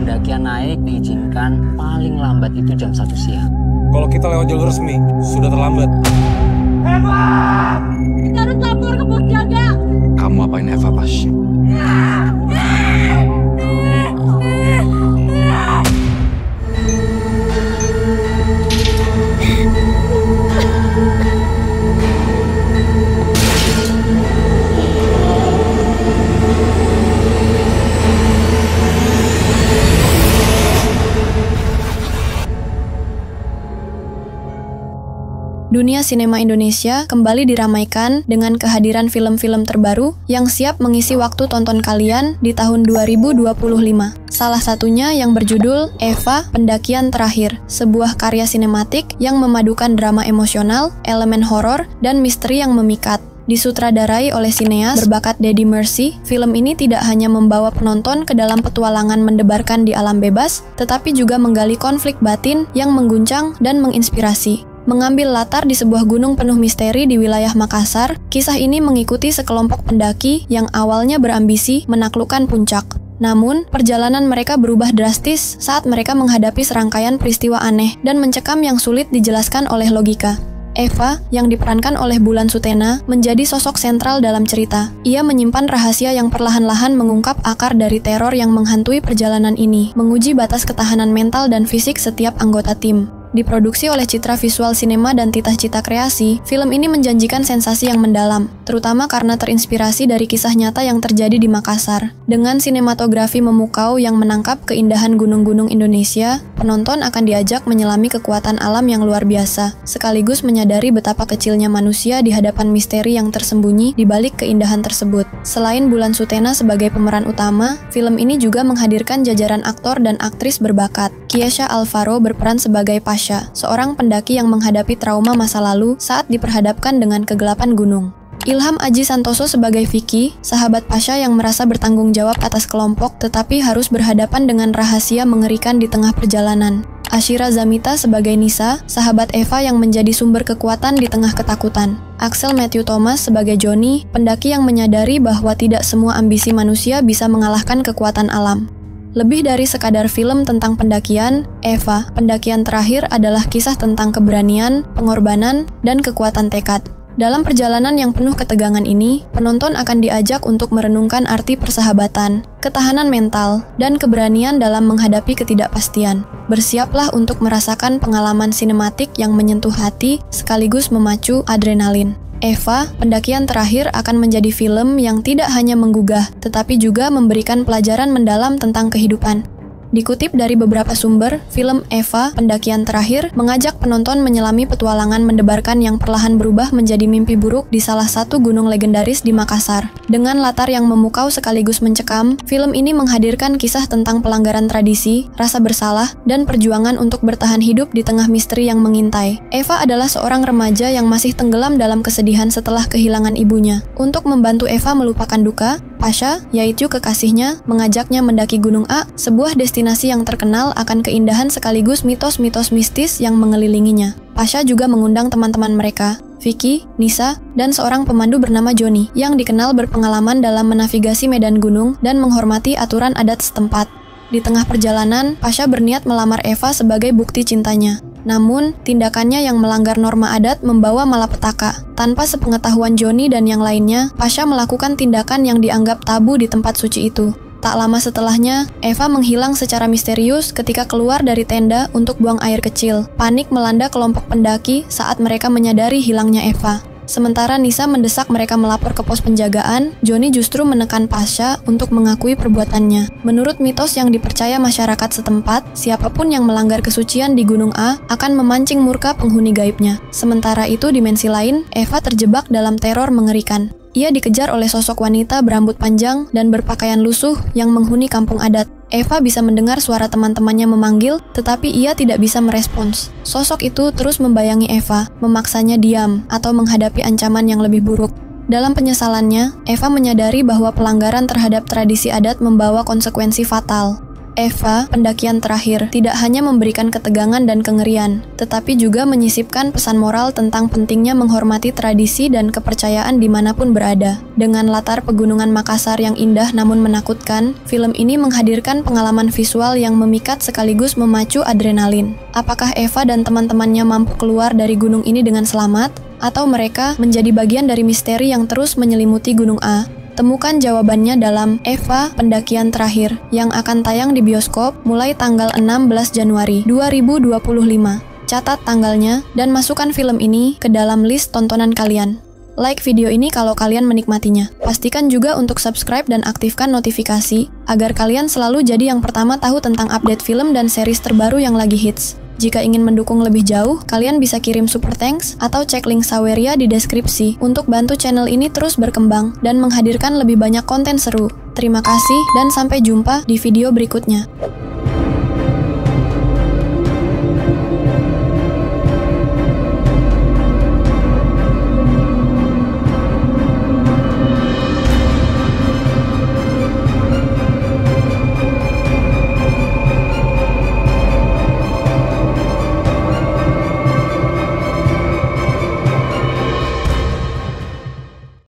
pendakian naik diizinkan paling lambat itu jam 1 siang. Kalau kita lewat jalur resmi, sudah terlambat. Eva! Kita harus lapor ke pos jaga. Kamu apain Eva, Pas? Dunia sinema Indonesia kembali diramaikan dengan kehadiran film-film terbaru yang siap mengisi waktu tonton kalian di tahun 2025. Salah satunya yang berjudul Eva, Pendakian Terakhir, sebuah karya sinematik yang memadukan drama emosional, elemen horor, dan misteri yang memikat. Disutradarai oleh sineas berbakat Deddy Mercy, film ini tidak hanya membawa penonton ke dalam petualangan mendebarkan di alam bebas, tetapi juga menggali konflik batin yang mengguncang dan menginspirasi. Mengambil latar di sebuah gunung penuh misteri di wilayah Makassar, kisah ini mengikuti sekelompok pendaki yang awalnya berambisi menaklukkan puncak. Namun, perjalanan mereka berubah drastis saat mereka menghadapi serangkaian peristiwa aneh dan mencekam yang sulit dijelaskan oleh logika. Eva, yang diperankan oleh Bulan Sutena, menjadi sosok sentral dalam cerita. Ia menyimpan rahasia yang perlahan-lahan mengungkap akar dari teror yang menghantui perjalanan ini, menguji batas ketahanan mental dan fisik setiap anggota tim. Diproduksi oleh Citra Visual Cinema dan Titah Cita Kreasi, film ini menjanjikan sensasi yang mendalam, terutama karena terinspirasi dari kisah nyata yang terjadi di Makassar. Dengan sinematografi memukau yang menangkap keindahan gunung-gunung Indonesia, penonton akan diajak menyelami kekuatan alam yang luar biasa, sekaligus menyadari betapa kecilnya manusia di hadapan misteri yang tersembunyi di balik keindahan tersebut. Selain Bulan Sutena sebagai pemeran utama, film ini juga menghadirkan jajaran aktor dan aktris berbakat. Kiesha Alvaro berperan sebagai Pasha, seorang pendaki yang menghadapi trauma masa lalu saat diperhadapkan dengan kegelapan gunung. Ilham Aji Santoso sebagai Vicky, sahabat Pasha yang merasa bertanggung jawab atas kelompok tetapi harus berhadapan dengan rahasia mengerikan di tengah perjalanan. Ashira Zamita sebagai Nisa, sahabat Eva yang menjadi sumber kekuatan di tengah ketakutan. Axel Matthew Thomas sebagai Johnny, pendaki yang menyadari bahwa tidak semua ambisi manusia bisa mengalahkan kekuatan alam. Lebih dari sekadar film tentang pendakian, Eva, Pendakian Terakhir adalah kisah tentang keberanian, pengorbanan, dan kekuatan tekad. Dalam perjalanan yang penuh ketegangan ini, penonton akan diajak untuk merenungkan arti persahabatan, ketahanan mental, dan keberanian dalam menghadapi ketidakpastian. Bersiaplah untuk merasakan pengalaman sinematik yang menyentuh hati sekaligus memacu adrenalin. Eva, Pendakian Terakhir akan menjadi film yang tidak hanya menggugah, tetapi juga memberikan pelajaran mendalam tentang kehidupan. Dikutip dari beberapa sumber, film Eva, Pendakian Terakhir mengajak penonton menyelami petualangan mendebarkan yang perlahan berubah menjadi mimpi buruk di salah satu gunung legendaris di Makassar. Dengan latar yang memukau sekaligus mencekam, film ini menghadirkan kisah tentang pelanggaran tradisi, rasa bersalah, dan perjuangan untuk bertahan hidup di tengah misteri yang mengintai. Eva adalah seorang remaja yang masih tenggelam dalam kesedihan setelah kehilangan ibunya. Untuk membantu Eva melupakan duka, Pasha, yaitu kekasihnya, mengajaknya mendaki Gunung A, sebuah destinasi yang terkenal akan keindahan sekaligus mitos-mitos mistis yang mengelilinginya. Pasha juga mengundang teman-teman mereka, Vicky, Nisa, dan seorang pemandu bernama Johnny, yang dikenal berpengalaman dalam menavigasi medan gunung dan menghormati aturan adat setempat. Di tengah perjalanan, Pasha berniat melamar Eva sebagai bukti cintanya. Namun, tindakannya yang melanggar norma adat membawa malapetaka. Tanpa sepengetahuan Johnny dan yang lainnya, Pasha melakukan tindakan yang dianggap tabu di tempat suci itu. Tak lama setelahnya, Eva menghilang secara misterius ketika keluar dari tenda untuk buang air kecil. Panik melanda kelompok pendaki saat mereka menyadari hilangnya Eva. Sementara Nisa mendesak mereka melapor ke pos penjagaan, Johnny justru menekan Pasha untuk mengakui perbuatannya. Menurut mitos yang dipercaya masyarakat setempat, siapapun yang melanggar kesucian di Gunung A akan memancing murka penghuni gaibnya. Sementara itu, dimensi lain, Eva terjebak dalam teror mengerikan. Ia dikejar oleh sosok wanita berambut panjang dan berpakaian lusuh yang menghuni kampung adat. Eva bisa mendengar suara teman-temannya memanggil, tetapi ia tidak bisa merespons. Sosok itu terus membayangi Eva, memaksanya diam atau menghadapi ancaman yang lebih buruk. Dalam penyesalannya, Eva menyadari bahwa pelanggaran terhadap tradisi adat membawa konsekuensi fatal. Eva, Pendakian Terakhir tidak hanya memberikan ketegangan dan kengerian, tetapi juga menyisipkan pesan moral tentang pentingnya menghormati tradisi dan kepercayaan dimanapun berada. Dengan latar pegunungan Makassar yang indah namun menakutkan, film ini menghadirkan pengalaman visual yang memikat sekaligus memacu adrenalin. Apakah Eva dan teman-temannya mampu keluar dari gunung ini dengan selamat? Atau mereka menjadi bagian dari misteri yang terus menyelimuti Gunung A? Temukan jawabannya dalam Eva, Pendakian Terakhir yang akan tayang di bioskop mulai tanggal 16 Januari 2025. Catat tanggalnya dan masukkan film ini ke dalam list tontonan kalian. Like video ini kalau kalian menikmatinya. Pastikan juga untuk subscribe dan aktifkan notifikasi agar kalian selalu jadi yang pertama tahu tentang update film dan series terbaru yang lagi hits. Jika ingin mendukung lebih jauh, kalian bisa kirim super thanks atau cek link Saweria di deskripsi untuk bantu channel ini terus berkembang dan menghadirkan lebih banyak konten seru. Terima kasih dan sampai jumpa di video berikutnya.